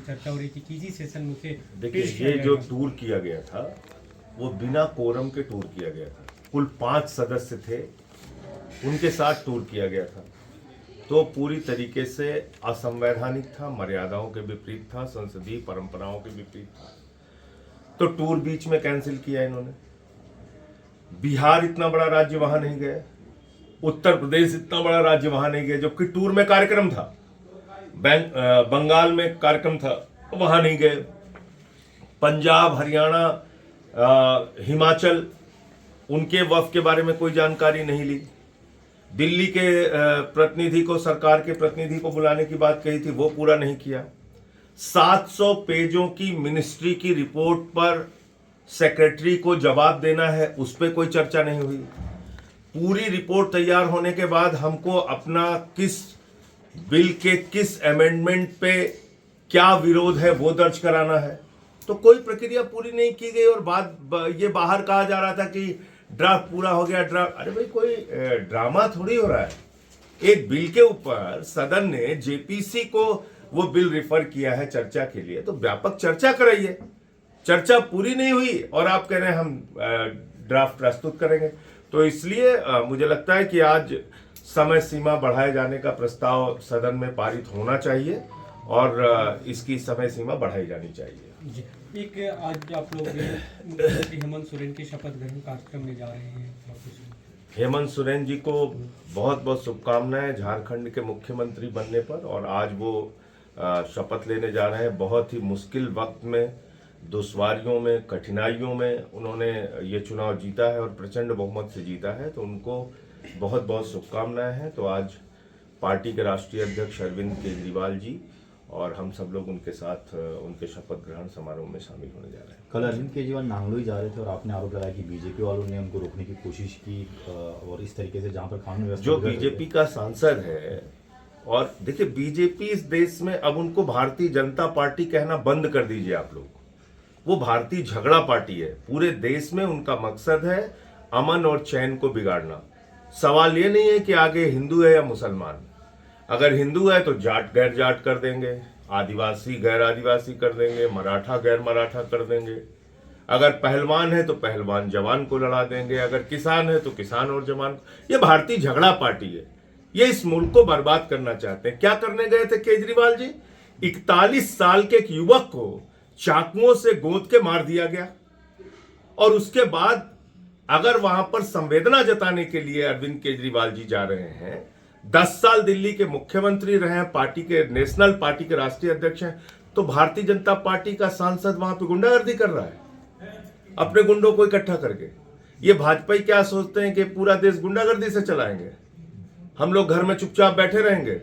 चर्चा हो रही थी कि जी सेशन मुझे देखिए, ये जो टूर किया गया था वो बिना कोरम के टूर किया गया था। कुल 5 सदस्य थे, उनके साथ टूर किया गया था, तो पूरी तरीके से असंवैधानिक था, मर्यादाओं के विपरीत था, संसदीय परंपराओं के विपरीत था। तो टूर बीच में कैंसिल किया इन्होंने। बिहार इतना बड़ा राज्य वहां नहीं गए, उत्तर प्रदेश इतना बड़ा राज्य वहां नहीं गए, जबकि टूर में कार्यक्रम था। बंगाल में कार्यक्रम था, वहां नहीं गए। पंजाब, हरियाणा, हिमाचल, उनके वफ़द के बारे में कोई जानकारी नहीं ली। दिल्ली के प्रतिनिधि को, सरकार के प्रतिनिधि को बुलाने की बात कही थी, वो पूरा नहीं किया। 700 पेजों की मिनिस्ट्री की रिपोर्ट पर सेक्रेटरी को जवाब देना है, उस पर कोई चर्चा नहीं हुई। पूरी रिपोर्ट तैयार होने के बाद हमको अपना किस बिल के किस अमेंडमेंट पे क्या विरोध है वो दर्ज कराना है, तो कोई प्रक्रिया पूरी नहीं की गई। और ये बाहर कहा जा रहा था कि ड्राफ्ट पूरा हो गया, ड्राफ्ट। अरे भाई, कोई ड्रामा थोड़ी हो रहा है। एक बिल के ऊपर सदन ने जेपीसी को वो बिल रेफर किया है चर्चा के लिए, तो व्यापक चर्चा कराइए। चर्चा पूरी नहीं हुई और आप कह रहे हैं हम ड्राफ्ट प्रस्तुत करेंगे। तो इसलिए मुझे लगता है कि आज समय सीमा बढ़ाए जाने का प्रस्ताव सदन में पारित होना चाहिए और इसकी समय सीमा बढ़ाई जानी चाहिए। जी, एक आज आप लोग मुख्यमंत्री हेमंत सोरेन के शपथ ग्रहण कार्यक्रम में जा रहे हैं। हेमंत सोरेन जी को बहुत बहुत शुभकामनाएं झारखंड के मुख्यमंत्री बनने पर। और आज वो शपथ लेने जा रहे हैं। बहुत ही मुश्किल वक्त में, दुश्वारियों में, कठिनाइयों में उन्होंने ये चुनाव जीता है और प्रचंड बहुमत से जीता है, तो उनको बहुत बहुत शुभकामनाएं हैं। तो आज पार्टी के राष्ट्रीय अध्यक्ष अरविंद केजरीवाल जी और हम सब लोग उनके साथ उनके शपथ ग्रहण समारोह में शामिल होने जा रहे हैं। कल अरविंद केजरीवाल नांगलोई जा रहे थे और आपने आरोप लगाया कि बीजेपी वालों ने उनको रोकने की कोशिश की और इस तरीके से जहां पर कानून व्यवस्था, जो बीजेपी का सांसद है, और देखिए बीजेपी इस देश में अब उनको भारतीय जनता पार्टी कहना बंद कर दीजिए आप लोग। वो भारतीय झगड़ा पार्टी है। पूरे देश में उनका मकसद है अमन और चैन को बिगाड़ना। सवाल ये नहीं है कि आगे हिंदू है या मुसलमान। अगर हिंदू है तो जाट गैर जाट कर देंगे, आदिवासी गैर आदिवासी कर देंगे, मराठा गैर मराठा कर देंगे। अगर पहलवान है तो पहलवान जवान को लड़ा देंगे, अगर किसान है तो किसान और जवान। ये भारतीय झगड़ा पार्टी है। ये इस मुल्क को बर्बाद करना चाहते हैं। क्या करने गए थे केजरीवाल जी? 41 साल के एक युवक को चाकुओं से गोद के मार दिया गया। और उसके बाद अगर वहां पर संवेदना जताने के लिए अरविंद केजरीवाल जी जा रहे हैं, 10 साल दिल्ली के मुख्यमंत्री रहे हैं, पार्टी के नेशनल पार्टी के राष्ट्रीय अध्यक्ष हैं, तो भारतीय जनता पार्टी का सांसद वहां पे गुंडागर्दी कर रहा है अपने गुंडों को इकट्ठा करके। ये भाजपा क्या सोचते हैं कि पूरा देश गुंडागर्दी से चलाएंगे, हम लोग घर में चुपचाप बैठे रहेंगे?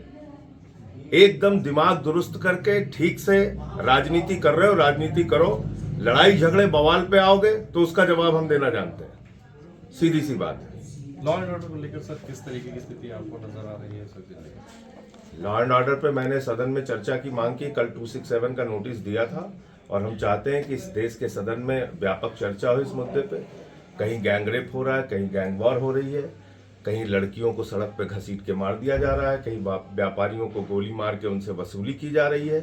एकदम दिमाग दुरुस्त करके ठीक से राजनीति कर रहे हो, राजनीति करो। लड़ाई झगड़े बवाल पे आओगे तो उसका जवाब हम देना जानते हैं। सीधी सी बात है। लॉ एंड ऑर्डर को लेकर सर किस तरीके की स्थिति आपको नजर आ रही है सर जिले में? लॉ एंड ऑर्डर पे मैंने सदन में चर्चा की मांग की। कल 267 का नोटिस दिया था और हम चाहते हैं कि इस देश के सदन में व्यापक चर्चा हो इस मुद्दे पे। कहीं गैंगरेप हो रहा है, कहीं गैंग वॉर हो रही है, कहीं लड़कियों को सड़क पे घसीट के मार दिया जा रहा है, कहीं व्यापारियों को गोली मार के उनसे वसूली की जा रही है।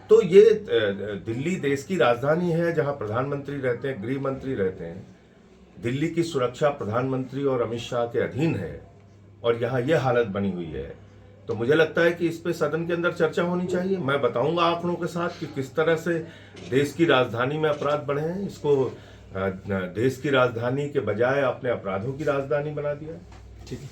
तो ये दिल्ली देश की राजधानी है जहां प्रधानमंत्री रहते हैं, गृह मंत्री रहते हैं। दिल्ली की सुरक्षा प्रधानमंत्री और अमित शाह के अधीन है और यहाँ ये हालत बनी हुई है। तो मुझे लगता है कि इस पे सदन के अंदर चर्चा होनी चाहिए। मैं बताऊंगा आंकड़ों के साथ कि किस तरह से देश की राजधानी में अपराध बढ़े हैं। इसको देश की राजधानी के बजाय अपने अपराधों की राजधानी बना दिया। ठीक है।